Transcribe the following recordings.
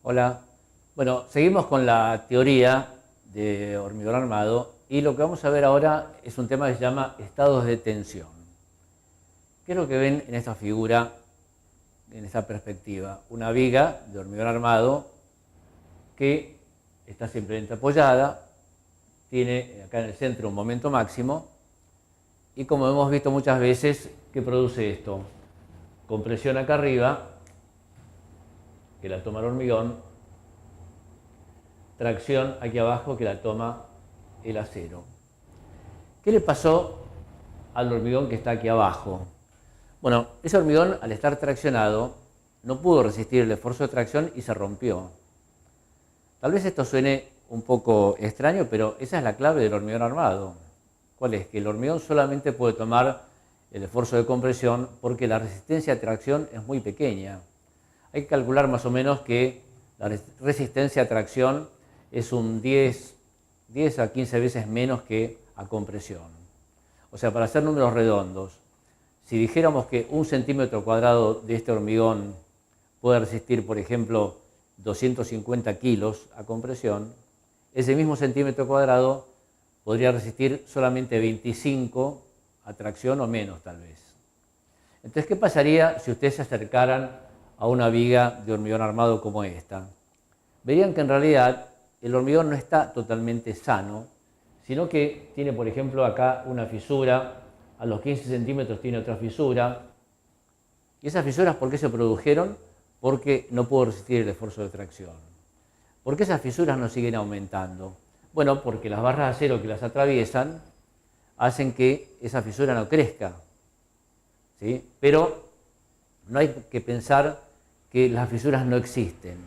Hola. Bueno, seguimos con la teoría de hormigón armado y lo que vamos a ver ahora es un tema que se llama estados de tensión. ¿Qué es lo que ven en esta figura, en esta perspectiva? Una viga de hormigón armado que está simplemente apoyada, tiene acá en el centro un momento máximo y, como hemos visto muchas veces, ¿qué produce esto? Compresión acá arriba, que la toma el hormigón, tracción aquí abajo, que la toma el acero. ¿Qué le pasó al hormigón que está aquí abajo? Bueno, ese hormigón, al estar traccionado, no pudo resistir el esfuerzo de tracción y se rompió. Tal vez esto suene un poco extraño, pero esa es la clave del hormigón armado. ¿Cuál es? Que el hormigón solamente puede tomar el esfuerzo de compresión porque la resistencia a tracción es muy pequeña. Hay que calcular más o menos que la resistencia a tracción es un 10 a 15 veces menos que a compresión. O sea, para hacer números redondos, si dijéramos que 1 centímetro cuadrado de este hormigón puede resistir, por ejemplo, 250 kilos a compresión, ese mismo centímetro cuadrado podría resistir solamente 25 a tracción o menos tal vez. Entonces, ¿qué pasaría si ustedes se acercaran a una viga de hormigón armado como esta? Verían que en realidad el hormigón no está totalmente sano, sino que tiene, por ejemplo, acá una fisura, a los 15 centímetros tiene otra fisura. ¿Y esas fisuras por qué se produjeron? Porque no pudo resistir el esfuerzo de tracción. ¿Por qué esas fisuras no siguen aumentando? Bueno, porque las barras de acero que las atraviesan hacen que esa fisura no crezca, ¿sí? Pero no hay que pensar que las fisuras no existen.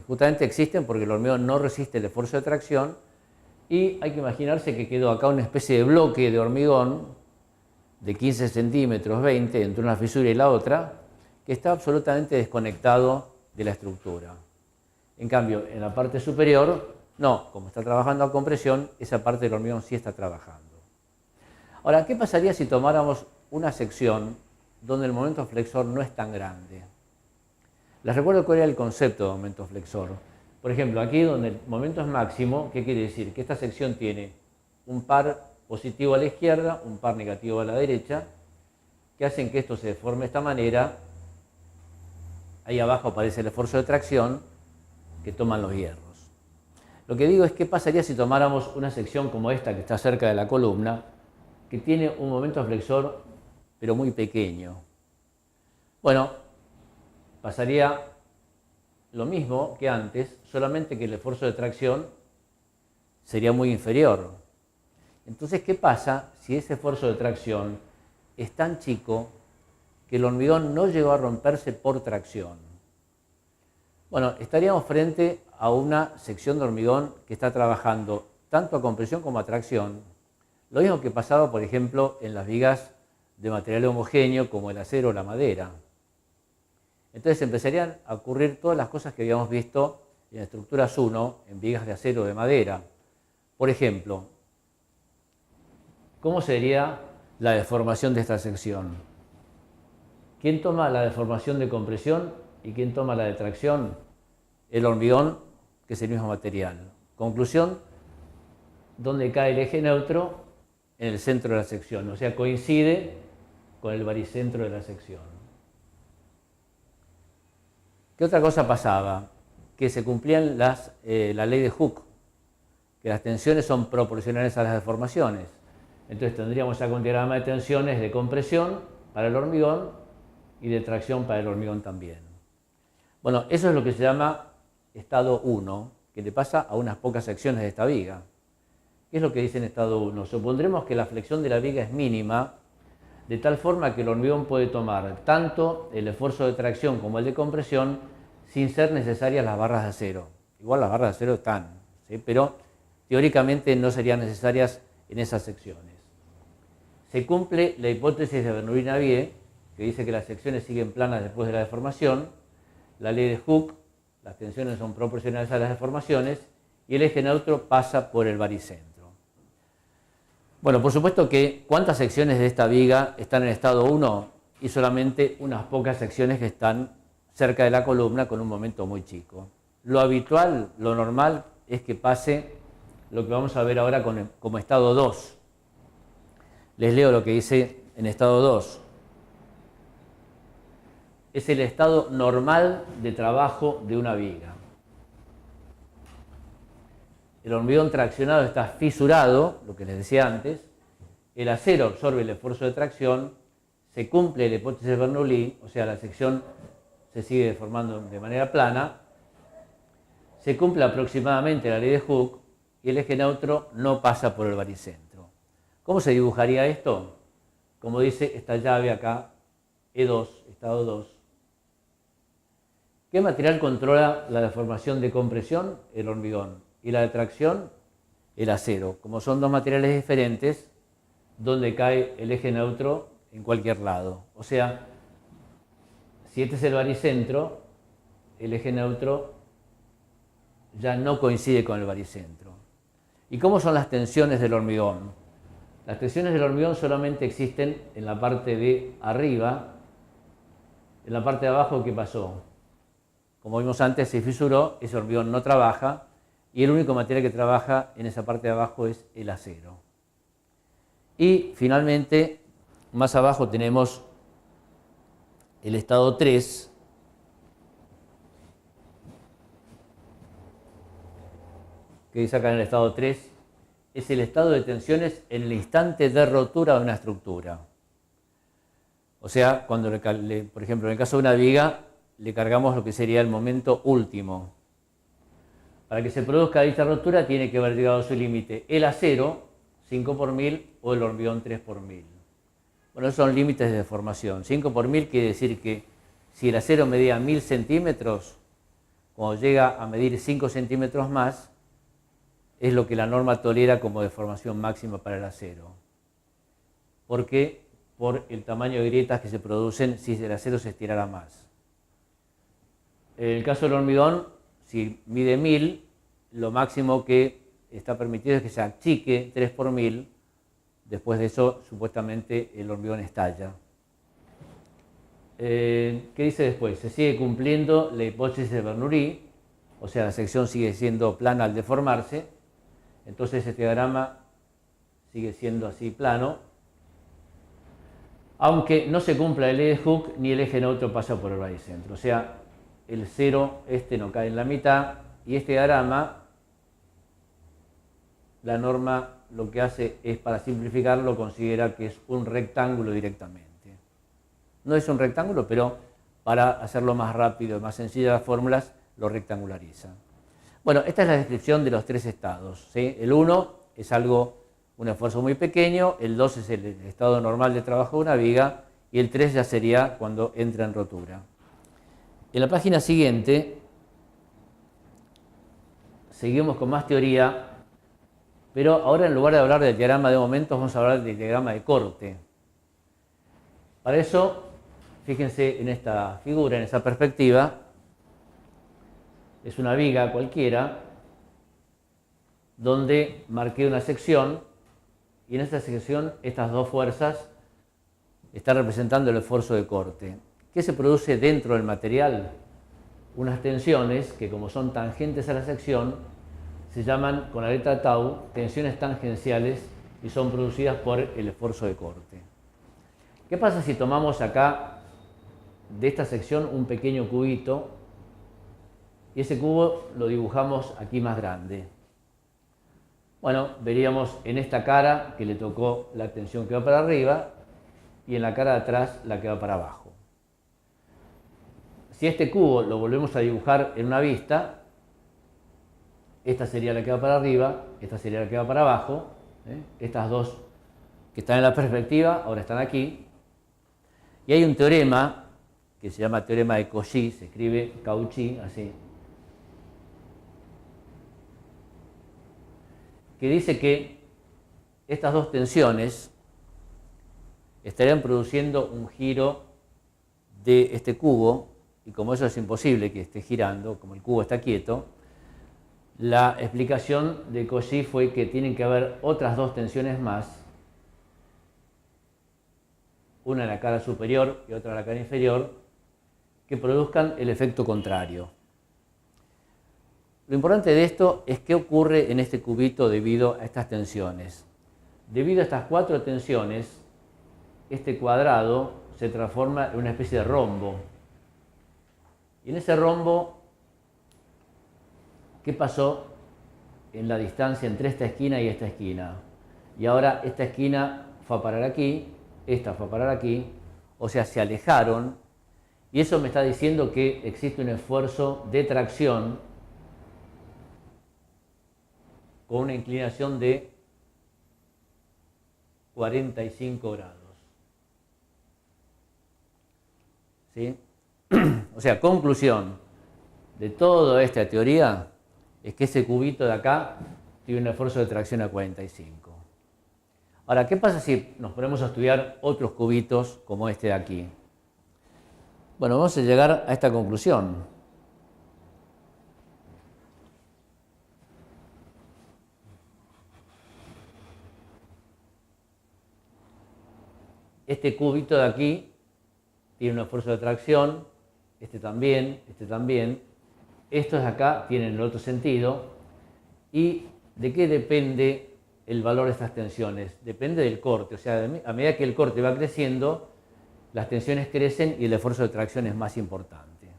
Justamente existen porque el hormigón no resiste el esfuerzo de tracción y hay que imaginarse que quedó acá una especie de bloque de hormigón de 15 centímetros, 20, entre una fisura y la otra, que está absolutamente desconectado de la estructura. En cambio, en la parte superior, no, como está trabajando a compresión, esa parte del hormigón sí está trabajando. Ahora, ¿qué pasaría si tomáramos una sección donde el momento flexor no es tan grande? Les recuerdo cuál era el concepto de momento flexor. Por ejemplo, aquí donde el momento es máximo, ¿qué quiere decir? Que esta sección tiene un par positivo a la izquierda, un par negativo a la derecha, que hacen que esto se deforme de esta manera. Ahí abajo aparece el esfuerzo de tracción que toman los hierros. Lo que digo es, ¿qué pasaría si tomáramos una sección como esta que está cerca de la columna, que tiene un momento flexor pero muy pequeño? Bueno, pasaría lo mismo que antes, solamente que el esfuerzo de tracción sería muy inferior. Entonces, ¿qué pasa si ese esfuerzo de tracción es tan chico que el hormigón no llegó a romperse por tracción? Bueno, estaríamos frente a una sección de hormigón que está trabajando tanto a compresión como a tracción. Lo mismo que pasaba, por ejemplo, en las vigas de material homogéneo como el acero o la madera. Entonces empezarían a ocurrir todas las cosas que habíamos visto en estructuras 1, en vigas de acero o de madera. Por ejemplo, ¿cómo sería la deformación de esta sección? ¿Quién toma la deformación de compresión y quién toma la de tracción? El hormigón, que es el mismo material. Conclusión, ¿dónde cae el eje neutro? En el centro de la sección, o sea, coincide con el baricentro de la sección. ¿Qué otra cosa pasaba? Que se cumplían la ley de Hooke, que las tensiones son proporcionales a las deformaciones. Entonces tendríamos acá un diagrama de tensiones de compresión para el hormigón y de tracción para el hormigón también. Bueno, eso es lo que se llama estado 1, que le pasa a unas pocas secciones de esta viga. ¿Qué es lo que dice en estado 1? Supondremos que la flexión de la viga es mínima, de tal forma que el hormigón puede tomar tanto el esfuerzo de tracción como el de compresión sin ser necesarias las barras de acero. Igual las barras de acero están, ¿sí? Pero teóricamente no serían necesarias en esas secciones. Se cumple la hipótesis de Bernoulli-Navier, que dice que las secciones siguen planas después de la deformación, la ley de Hooke, las tensiones son proporcionales a las deformaciones y el eje neutro pasa por el baricentro. Bueno, por supuesto que ¿cuántas secciones de esta viga están en estado 1? Y solamente unas pocas secciones que están cerca de la columna con un momento muy chico. Lo habitual, lo normal, es que pase lo que vamos a ver ahora como estado 2. Les leo lo que dice en estado 2. Es el estado normal de trabajo de una viga. El hormigón traccionado está fisurado, lo que les decía antes. El acero absorbe el esfuerzo de tracción, se cumple la hipótesis de Bernoulli, o sea, la sección se sigue deformando de manera plana, se cumple aproximadamente la ley de Hooke y el eje neutro no pasa por el baricentro. ¿Cómo se dibujaría esto? Como dice esta llave acá, E2, estado 2. ¿Qué material controla la deformación de compresión? El hormigón. Y la de tracción, el acero. Como son dos materiales diferentes, donde cae el eje neutro en cualquier lado. O sea, si este es el baricentro, el eje neutro ya no coincide con el baricentro. ¿Y cómo son las tensiones del hormigón? Las tensiones del hormigón solamente existen en la parte de arriba. En la parte de abajo, ¿qué pasó? Como vimos antes, se fisuró, ese hormigón no trabaja y el único material que trabaja en esa parte de abajo es el acero. Y finalmente, más abajo tenemos el estado 3, que dice acá en el estado 3, es el estado de tensiones en el instante de rotura de una estructura. O sea, cuando, por ejemplo, en el caso de una viga, le cargamos lo que sería el momento último. Para que se produzca dicha rotura tiene que haber llegado a su límite el acero, 5 por 1000, o el hormigón 3 por 1000. Bueno, esos son límites de deformación. 5 por 1000 quiere decir que si el acero medía 1000 centímetros, cuando llega a medir 5 centímetros más, es lo que la norma tolera como deformación máxima para el acero. ¿Por qué? Por el tamaño de grietas que se producen si el acero se estirara más. En el caso del hormigón, si mide 1000, lo máximo que está permitido es que se achique 3 por 1000. Después de eso, supuestamente, el hormigón estalla. ¿Qué dice después? Se sigue cumpliendo la hipótesis de Bernoulli, o sea, la sección sigue siendo plana al deformarse. Entonces este diagrama sigue siendo así plano, aunque no se cumpla el ley de Hooke ni el eje neutro pasa por el baricentro. O sea, el cero no cae en la mitad y este diagrama, la norma lo que hace es, para simplificarlo, considera que es un rectángulo directamente. No es un rectángulo, pero para hacerlo más rápido y más sencilla las fórmulas, lo rectangulariza. Bueno, esta es la descripción de los tres estados, ¿sí? El 1 es un esfuerzo muy pequeño, el 2 es el estado normal de trabajo de una viga y el 3 ya sería cuando entra en rotura. En la página siguiente seguimos con más teoría, pero ahora en lugar de hablar del diagrama de momentos vamos a hablar del diagrama de corte. Para eso, fíjense en esta figura, en esa perspectiva. Es una viga cualquiera donde marqué una sección y en esta sección estas dos fuerzas están representando el esfuerzo de corte. ¿Qué se produce dentro del material? Unas tensiones que, como son tangentes a la sección, se llaman con la letra tau tensiones tangenciales y son producidas por el esfuerzo de corte. ¿Qué pasa si tomamos acá de esta sección un pequeño cubito y ese cubo lo dibujamos aquí más grande? Bueno, veríamos en esta cara que le tocó la tensión que va para arriba y en la cara de atrás la que va para abajo. Si este cubo lo volvemos a dibujar en una vista, esta sería la que va para arriba, esta sería la que va para abajo. Estas dos que están en la perspectiva ahora están aquí. Y hay un teorema que se llama teorema de Cauchy, se escribe Cauchy así, que dice que estas dos tensiones estarían produciendo un giro de este cubo, y como eso es imposible que esté girando, como el cubo está quieto, la explicación de Cauchy fue que tienen que haber otras dos tensiones más, una en la cara superior y otra en la cara inferior, que produzcan el efecto contrario. Lo importante de esto es qué ocurre en este cubito debido a estas tensiones. Debido a estas 4 tensiones, este cuadrado se transforma en una especie de rombo. Y en ese rombo, ¿qué pasó en la distancia entre esta esquina y esta esquina? Y ahora esta esquina fue a parar aquí, esta fue a parar aquí, o sea, se alejaron, y eso me está diciendo que existe un esfuerzo de tracción con una inclinación de 45 grados. ¿Sí? O sea, conclusión de toda esta teoría es que ese cubito de acá tiene un esfuerzo de tracción a 45. Ahora, ¿qué pasa si nos ponemos a estudiar otros cubitos como este de aquí? Bueno, vamos a llegar a esta conclusión. Este cubito de aquí tiene un esfuerzo de tracción, este también, estos de acá tienen el otro sentido. ¿Y de qué depende el valor de estas tensiones? Depende del corte, o sea, a medida que el corte va creciendo, las tensiones crecen y el esfuerzo de tracción es más importante.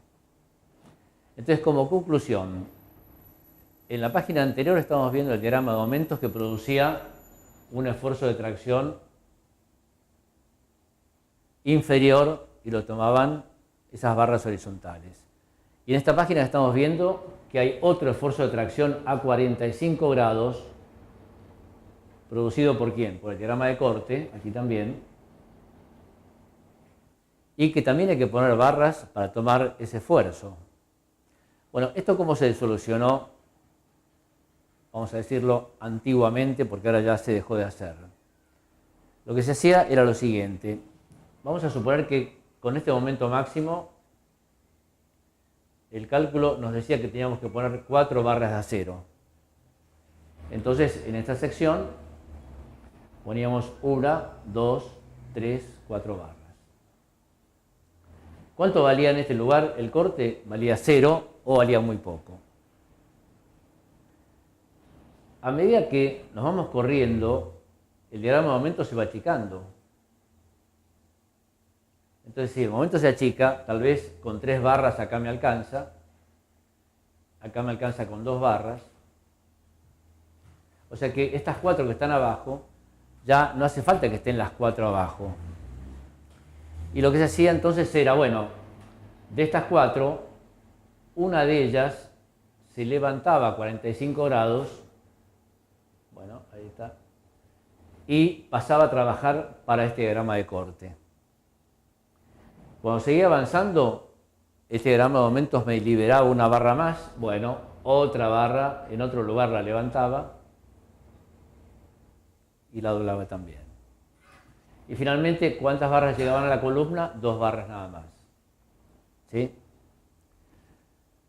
Entonces, como conclusión, en la página anterior estamos viendo el diagrama de aumentos que producía un esfuerzo de tracción inferior y lo tomaban esas barras horizontales. Y en esta página estamos viendo que hay otro esfuerzo de tracción a 45 grados producido por ¿quién? Por el diagrama de corte, aquí también, y que también hay que poner barras para tomar ese esfuerzo. Bueno, ¿esto cómo se solucionó? Vamos a decirlo antiguamente, porque ahora ya se dejó de hacer. Lo que se hacía era lo siguiente. Vamos a suponer que con este momento máximo, el cálculo nos decía que teníamos que poner 4 barras de acero. Entonces, en esta sección, poníamos 1, 2, 3, 4 barras. ¿Cuánto valía en este lugar el corte? Valía 0 o valía muy poco. A medida que nos vamos corriendo, el diagrama de aumento se va achicando. Entonces, si el momento se achica, tal vez con 3 barras acá me alcanza con 2 barras. O sea que estas 4 que están abajo, ya no hace falta que estén las 4 abajo. Y lo que se hacía entonces era, bueno, de estas 4, una de ellas se levantaba a 45 grados, bueno, ahí está, y pasaba a trabajar para este diagrama de corte. Cuando seguía avanzando, este diagrama de aumentos me liberaba una barra más, bueno, otra barra, en otro lugar la levantaba y la doblaba también. Y finalmente, ¿cuántas barras llegaban a la columna? 2 barras nada más. ¿Sí?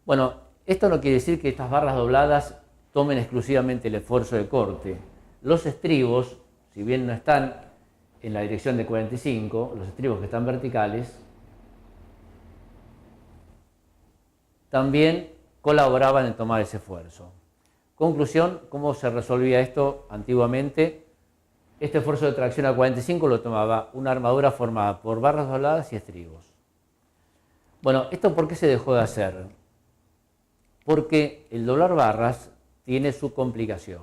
Bueno, esto no quiere decir que estas barras dobladas tomen exclusivamente el esfuerzo de corte. Los estribos, si bien no están en la dirección de 45, los estribos que están verticales, también colaboraban en tomar ese esfuerzo. Conclusión, ¿cómo se resolvía esto antiguamente? Este esfuerzo de tracción a 45 lo tomaba una armadura formada por barras dobladas y estribos. Bueno, ¿esto por qué se dejó de hacer? Porque el doblar barras tiene su complicación.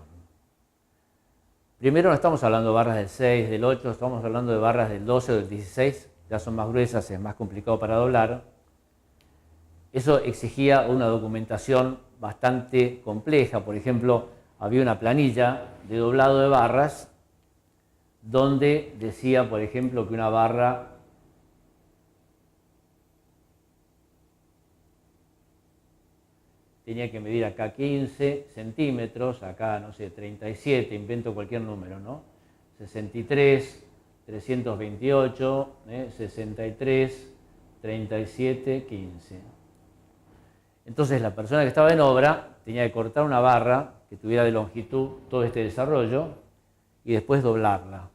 Primero no estamos hablando de barras del 6, del 8, estamos hablando de barras del 12 o del 16, ya son más gruesas, es más complicado para doblar. Eso exigía una documentación bastante compleja. Por ejemplo, había una planilla de doblado de barras donde decía, por ejemplo, que una barra tenía que medir acá 15 centímetros, acá, no sé, 37, invento cualquier número, ¿no? 63, 328, 63, 37, 15. Entonces la persona que estaba en obra tenía que cortar una barra que tuviera de longitud todo este desarrollo y después doblarla.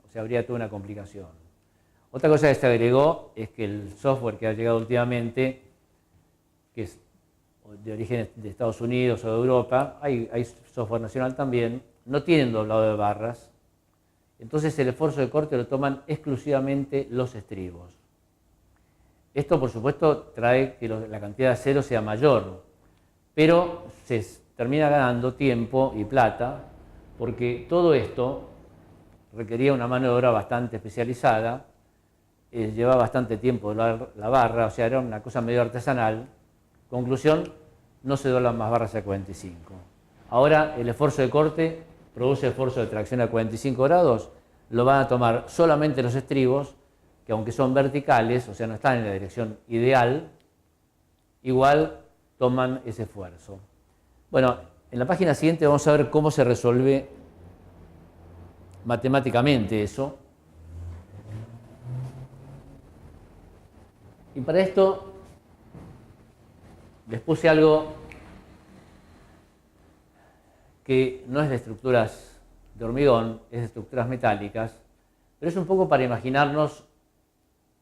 O sea, habría toda una complicación. Otra cosa que se agregó es que el software que ha llegado últimamente, que es de origen de Estados Unidos o de Europa, hay software nacional también, no tienen doblado de barras. Entonces el esfuerzo de corte lo toman exclusivamente los estribos. Esto, por supuesto, trae que la cantidad de acero sea mayor, pero se termina ganando tiempo y plata, porque todo esto requería una mano de obra bastante especializada, llevaba bastante tiempo la barra, o sea, era una cosa medio artesanal. Conclusión, no se doblan más barras a 45. Ahora el esfuerzo de corte produce esfuerzo de tracción a 45 grados, lo van a tomar solamente los estribos, que aunque son verticales, o sea, no están en la dirección ideal, igual toman ese esfuerzo. Bueno, en la página siguiente vamos a ver cómo se resuelve matemáticamente eso. Y para esto les puse algo que no es de estructuras de hormigón, es de estructuras metálicas, pero es un poco para imaginarnos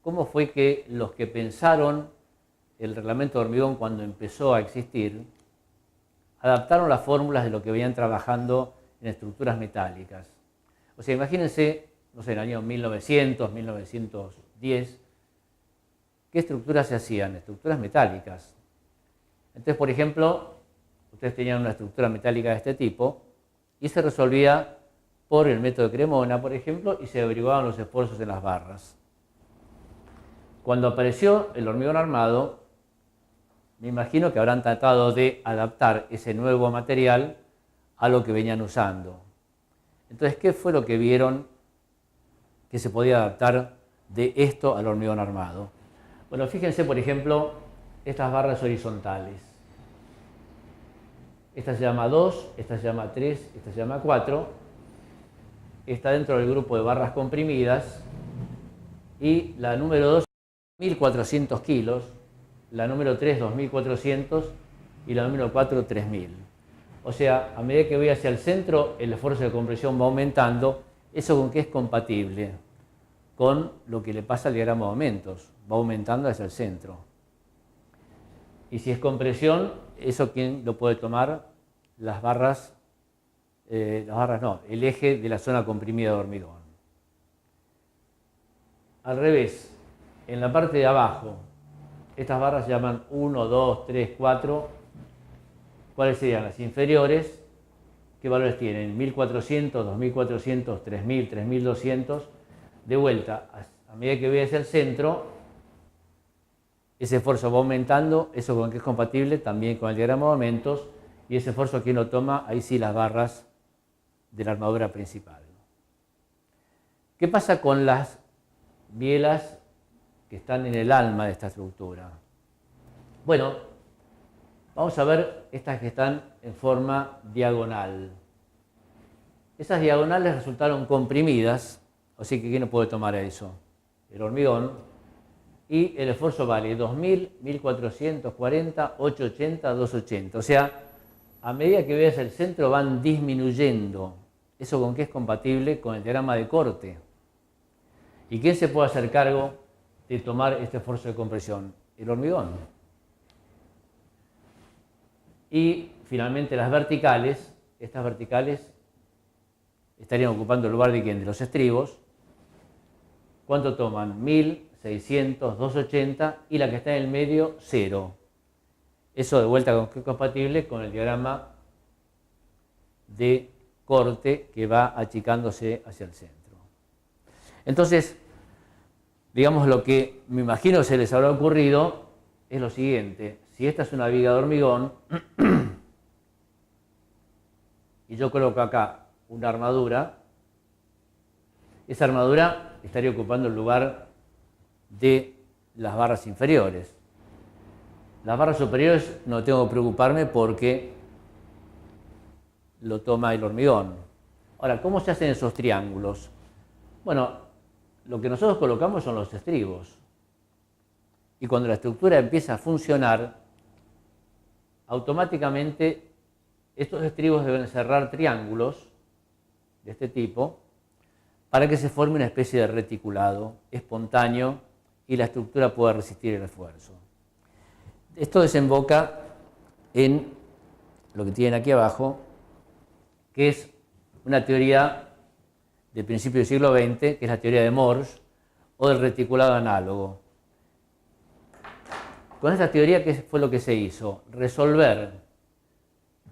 cómo fue que los que pensaron el reglamento de hormigón cuando empezó a existir, adaptaron las fórmulas de lo que venían trabajando en estructuras metálicas. O sea, imagínense, no sé, en el año 1900, 1910, ¿qué estructuras se hacían? Estructuras metálicas. Entonces, por ejemplo, ustedes tenían una estructura metálica de este tipo y se resolvía por el método de Cremona, por ejemplo, y se averiguaban los esfuerzos en las barras. Cuando apareció el hormigón armado, me imagino que habrán tratado de adaptar ese nuevo material a lo que venían usando. Entonces, ¿qué fue lo que vieron que se podía adaptar de esto al hormigón armado? Bueno, fíjense, por ejemplo, estas barras horizontales. Esta se llama 2, esta se llama 3, esta se llama 4. Está dentro del grupo de barras comprimidas. Y la número 2, 1.400 kilos. La número 3, 2.400. Y la número 4, 3.000. O sea, a medida que voy hacia el centro, el esfuerzo de compresión va aumentando. ¿Eso con qué es compatible? Con lo que le pasa al diagrama de aumentos. Va aumentando hacia el centro. Y si es compresión, ¿eso quién lo puede tomar? Las barras no, el eje de la zona comprimida de hormigón. Al revés, en la parte de abajo, estas barras se llaman 1, 2, 3, 4. ¿Cuáles serían las inferiores? ¿Qué valores tienen? 1.400, 2.400, 3.000, 3.200. De vuelta, a medida que voy hacia el centro, ese esfuerzo va aumentando. ¿Eso con qué es compatible? También con el diagrama de aumentos. Y ese esfuerzo, ¿quién lo toma? Ahí sí, las barras de la armadura principal. ¿Qué pasa con las bielas que están en el alma de esta estructura? Bueno, vamos a ver estas que están en forma diagonal. Esas diagonales resultaron comprimidas, así que ¿quién no puede tomar eso? El hormigón. Y el esfuerzo vale 2.000, 1.440, 880, 280. O sea, a medida que veas el centro van disminuyendo. ¿Eso con qué es compatible? Con el diagrama de corte. ¿Y quién se puede hacer cargo de tomar este esfuerzo de compresión? El hormigón. Y finalmente las verticales. Estas verticales estarían ocupando el lugar de ¿quién? De los estribos. ¿Cuánto toman? 1.000, 600, 280 y la que está en el medio, 0. Eso de vuelta con qué es compatible con el diagrama de corte que va achicándose hacia el centro. Entonces, digamos, lo que me imagino se les habrá ocurrido es lo siguiente. Si esta es una viga de hormigón y yo coloco acá una armadura, esa armadura estaría ocupando el lugar de las barras inferiores. Las barras superiores no tengo que preocuparme porque lo toma el hormigón. Ahora, ¿cómo se hacen esos triángulos? Bueno, lo que nosotros colocamos son los estribos. Y cuando la estructura empieza a funcionar, automáticamente estos estribos deben cerrar triángulos de este tipo para que se forme una especie de reticulado espontáneo y la estructura pueda resistir el esfuerzo. Esto desemboca en lo que tienen aquí abajo, que es una teoría del principio del siglo XX, que es la teoría de Morse, o del reticulado análogo. Con esta teoría, ¿qué fue lo que se hizo? Resolver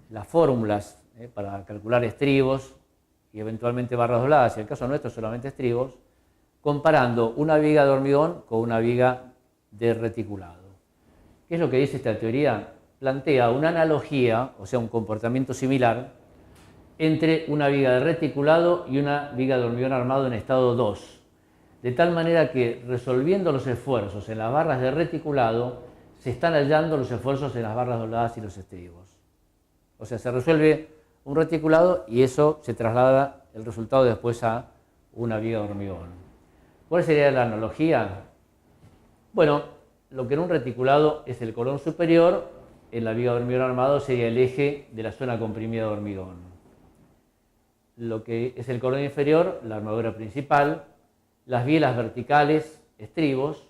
las fórmulas para calcular estribos y eventualmente barras dobladas, y en el caso nuestro solamente estribos, comparando una viga de hormigón con una viga de reticulado. ¿Qué es lo que dice esta teoría? Plantea una analogía, o sea, un comportamiento similar, entre una viga de reticulado y una viga de hormigón armado en estado 2, de tal manera que resolviendo los esfuerzos en las barras de reticulado, se están hallando los esfuerzos en las barras dobladas y los estribos. O sea, se resuelve un reticulado y eso se traslada el resultado después a una viga de hormigón. ¿Cuál sería la analogía? Bueno, lo que en un reticulado es el colón superior, en la viga de hormigón armado sería el eje de la zona comprimida de hormigón. Lo que es el colón inferior, la armadura principal, las bielas verticales, estribos,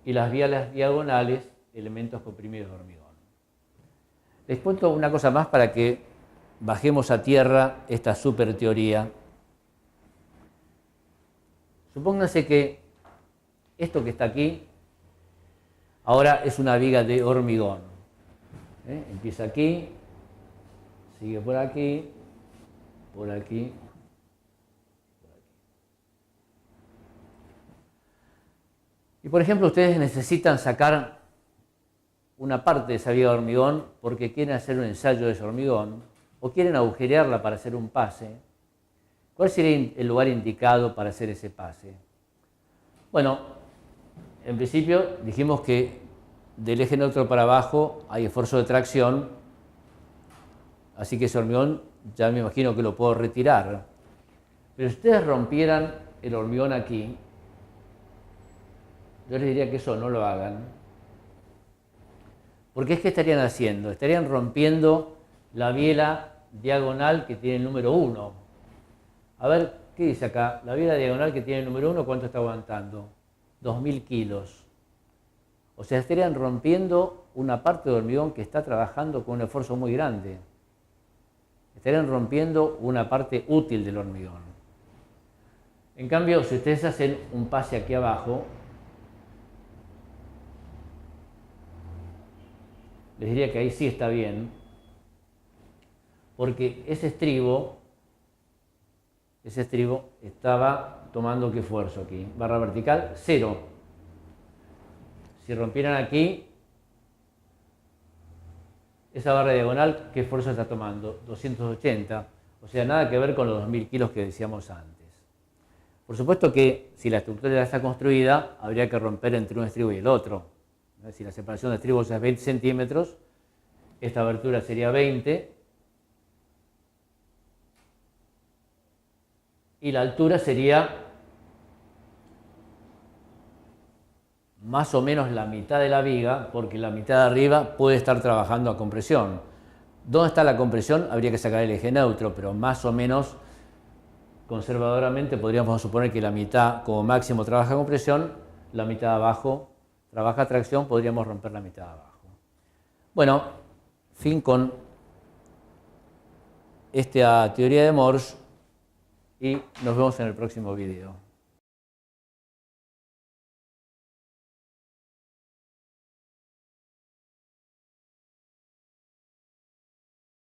y las bielas diagonales, elementos comprimidos de hormigón. Les cuento una cosa más para que bajemos a tierra esta super teoría. Supónganse que esto que está aquí ahora es una viga de hormigón. Empieza aquí, sigue por aquí, por aquí, por aquí. Y por ejemplo, ustedes necesitan sacar una parte de esa viga de hormigón porque quieren hacer un ensayo de ese hormigón o quieren agujerearla para hacer un pase. ¿Cuál sería el lugar indicado para hacer ese pase? Bueno, en principio dijimos que del eje neutro para abajo hay esfuerzo de tracción, así que ese hormigón ya me imagino que lo puedo retirar. Pero si ustedes rompieran el hormigón aquí, yo les diría que eso no lo hagan. Porque es que estarían haciendo, estarían rompiendo la biela diagonal que tiene el número 1. A ver, ¿qué dice acá? La biela diagonal que tiene el número 1, ¿cuánto está aguantando? 2000 kilos. O sea, estarían rompiendo una parte de hormigón que está trabajando con un esfuerzo muy grande. Estarían rompiendo una parte útil del hormigón. En cambio, si ustedes hacen un pase aquí abajo, les diría que ahí sí está bien, porque ese estribo estaba tomando ¿qué esfuerzo aquí? Barra vertical, 0. Si rompieran aquí, esa barra diagonal, ¿qué esfuerzo está tomando? 280. O sea, nada que ver con los 2000 kilos que decíamos antes. Por supuesto que si la estructura ya está construida, habría que romper entre un estribo y el otro. Si la separación de estribos es 20 centímetros, esta abertura sería 20 y la altura sería más o menos la mitad de la viga, porque la mitad de arriba puede estar trabajando a compresión. ¿Dónde está la compresión? Habría que sacar el eje neutro, pero más o menos conservadoramente podríamos suponer que la mitad como máximo trabaja a compresión, la mitad de abajo trabaja a tracción, podríamos romper la mitad de abajo. Bueno, fin con esta teoría de Morse y nos vemos en el próximo video.